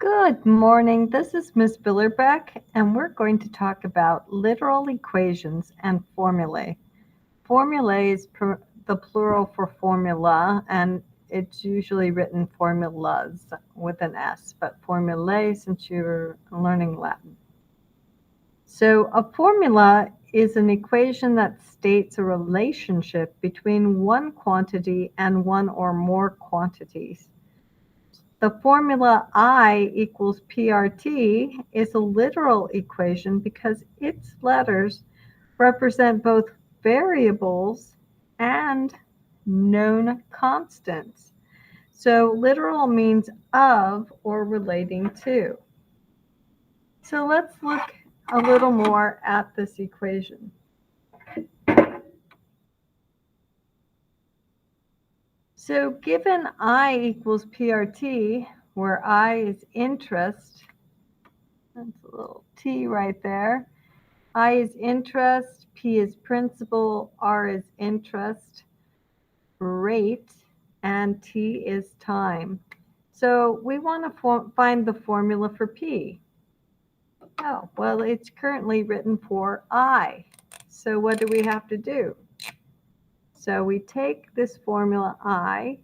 Good morning. This is Ms. Billerbeck, and we're going to talk about literal equations and formulae. Formulae is the plural for formula, and it's usually written formulas with an S, but formulae since you're learning Latin. So a formula is an equation that states a relationship between one quantity and one or more quantities. The formula I equals PRT is a literal equation because its letters represent both variables and known constants. So literal means of or relating to. So let's look a little more at this equation. So given I equals PRT, where I is interest, that's a little T right there. I is interest, P is principal, R is interest, rate, and T is time. So we want to find the formula for P. Oh, well, it's currently written for I. So what do we have to do? So we take this formula I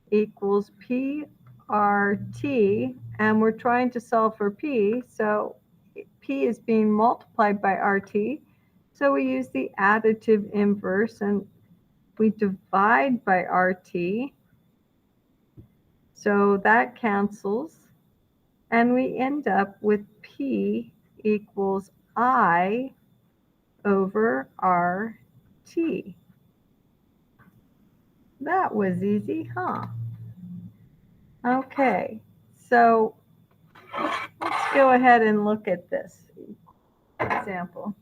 equals PRT, and we're trying to solve for P, so P is being multiplied by RT, so we use the additive inverse and we divide by RT, so that cancels, and we end up with P equals I over RT. That was easy, huh? Okay, so let's go ahead and look at this example.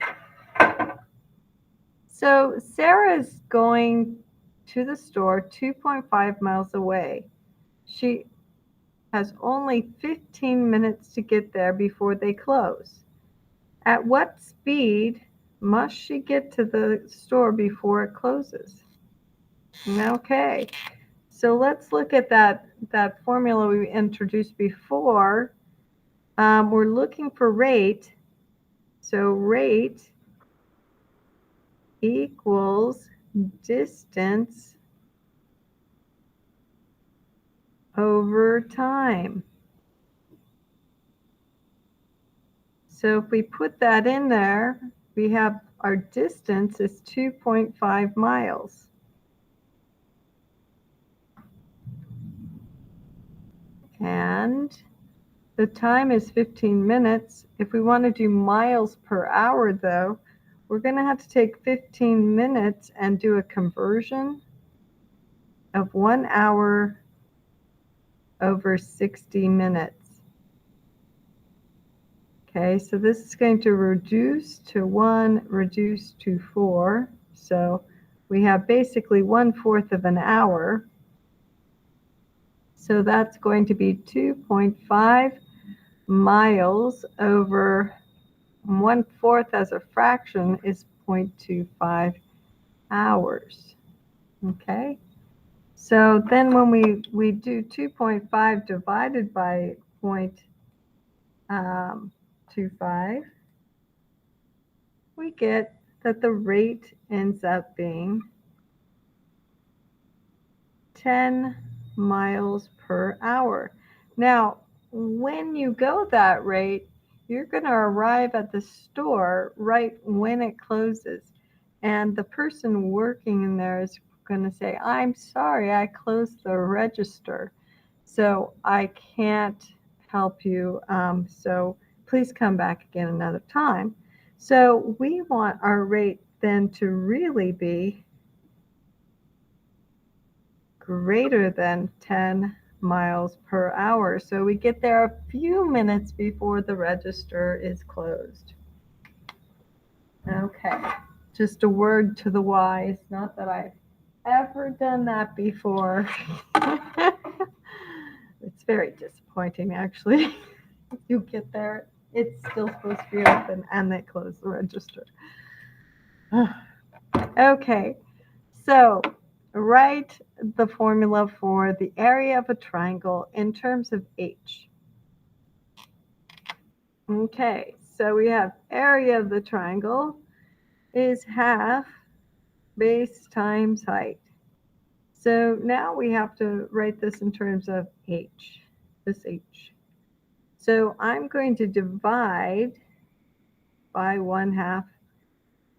So Sarah's going to the store 2.5 miles away. She has only 15 minutes to get there before they close. At what speed must she get to the store before it closes? Okay, so let's look at that formula we introduced before. We're looking for rate. So rate equals distance over time. So if we put that in there, we have our distance is 2.5 miles. And the time is 15 minutes. If we want to do miles per hour, though, we're going to have to take 15 minutes and do a conversion of 1 hour over 60 minutes. Okay, so this is going to reduce to 1, reduce to 4. So we have basically 1/4 of an hour. So that's going to be 2.5 miles over 1/4 as a fraction is 0.25 hours. Okay, so then when we do 2.5 divided by 0.25, we get that the rate ends up being 10 miles per hour. Now, when you go that rate, you're going to arrive at the store right when it closes. And the person working in there is going to say, I'm sorry, I closed the register, so I can't help you. So please come back again another time. So we want our rate then to really be greater than 10 miles per hour. So we get there a few minutes before the register is closed. Okay, just a word to the wise, not that I've ever done that before. It's very disappointing, actually. You get there, it's still supposed to be open, and they close the register. Okay, so write the formula for the area of a triangle in terms of h. Okay, so we have area of the triangle is half base times height. So now we have to write this in terms of h, this h. So I'm going to divide by 1/2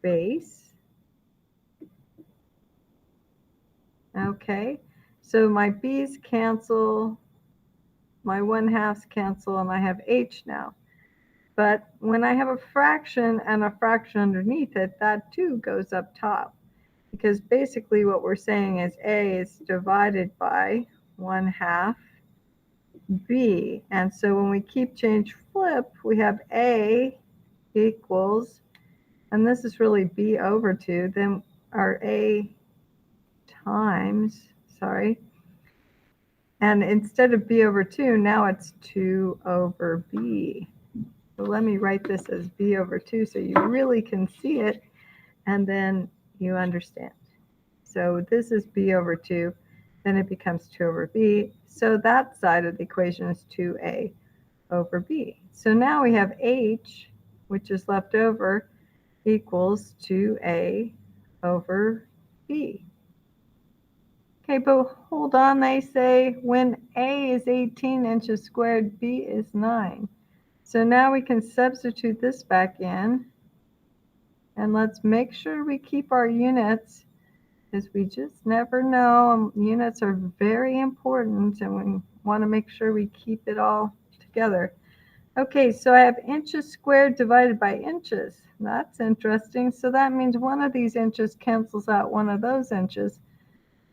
base. Okay, so my b's cancel, my 1/2s cancel, and I have h now. But when I have a fraction and a fraction underneath it, that too goes up top. Because basically what we're saying is a is divided by 1/2 b. And so when we keep change flip, we have a equals, and this is really b over 2, then our a times, sorry, and instead of b over 2, now it's 2 over b. So let me write this as b over 2 so you really can see it, and then you understand. So this is b over 2, then it becomes 2 over b. So that side of the equation is 2a over b. So now we have h, which is left over, equals 2a over b. Okay, but hold on, they say when a is 18 inches squared, b is 9. So now we can substitute this back in, and let's make sure we keep our units, because we just never know. Units are very important, and we want to make sure we keep it all together. Okay, so I have inches squared divided by inches. That's interesting. So that means one of these inches cancels out one of those inches.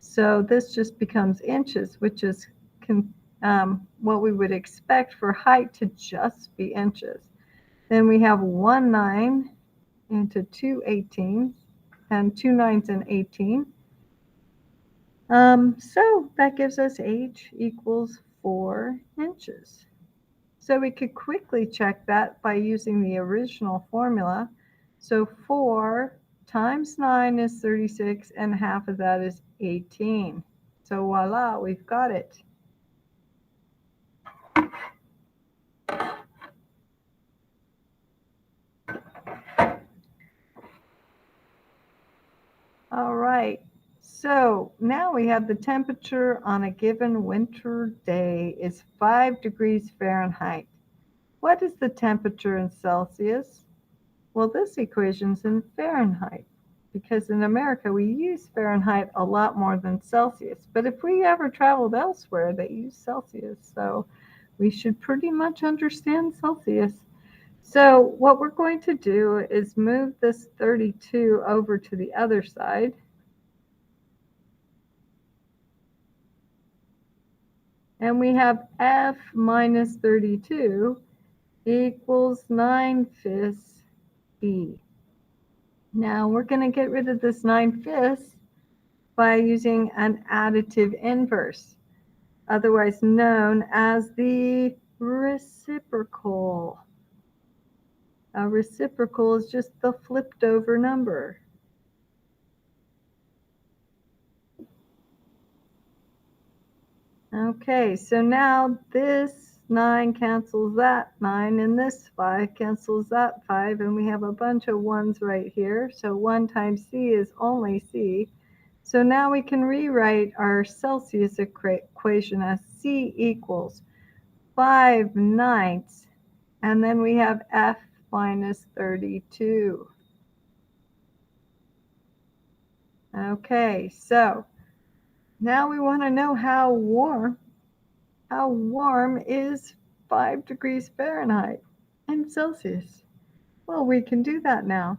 So this just becomes inches, which is what we would expect for height to just be inches. Then we have 1 9 into 2 18s, and 2 9s and 18. So that gives us h equals 4 inches. So we could quickly check that by using the original formula. So 4 times 9 is 36, and half of that is 18. So voila, we've got it. All right, so now we have the temperature on a given winter day is 5 degrees Fahrenheit. What is the temperature in Celsius? Well, this equation's in Fahrenheit, because in America we use Fahrenheit a lot more than Celsius. But if we ever traveled elsewhere, they use Celsius. So we should pretty much understand Celsius. So what we're going to do is move this 32 over to the other side. And we have F minus 32 equals 9/5 B. Now we're going to get rid of this 9/5 by using an additive inverse, otherwise known as the reciprocal. A reciprocal is just the flipped over number. Okay, so now this 9 cancels that 9, and this 5 cancels that 5, and we have a bunch of 1s right here. So 1 times C is only C. So now we can rewrite our Celsius equation as C equals 5/9, and then we have F minus 32. Okay, so now we want to know how warm is 5 degrees Fahrenheit in Celsius. Well, we can do that now.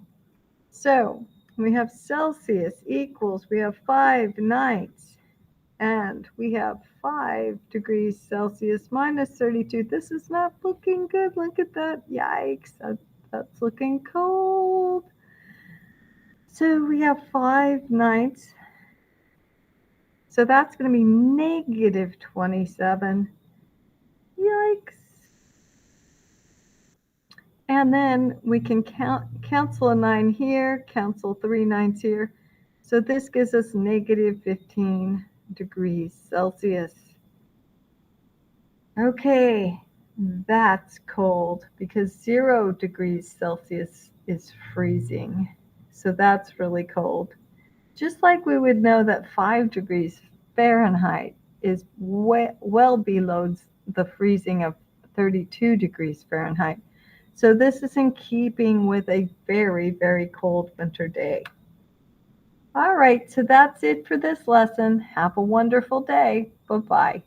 So we have Celsius equals, we have 5/9, and we have 5 degrees Celsius minus 32. This is not looking good. Look at that. Yikes. That's looking cold. So we have 5/9. So that's going to be negative 27. Yikes. And then we can cancel a 9 here, cancel 3 9s here. So this gives us negative 15 degrees Celsius. Okay, That's cold because 0 degrees Celsius is freezing. So that's really cold. Just like we would know that 5 degrees Fahrenheit is well below the freezing of 32 degrees Fahrenheit. So this is in keeping with a very, very cold winter day. All right, so that's it for this lesson. Have a wonderful day. Bye-bye.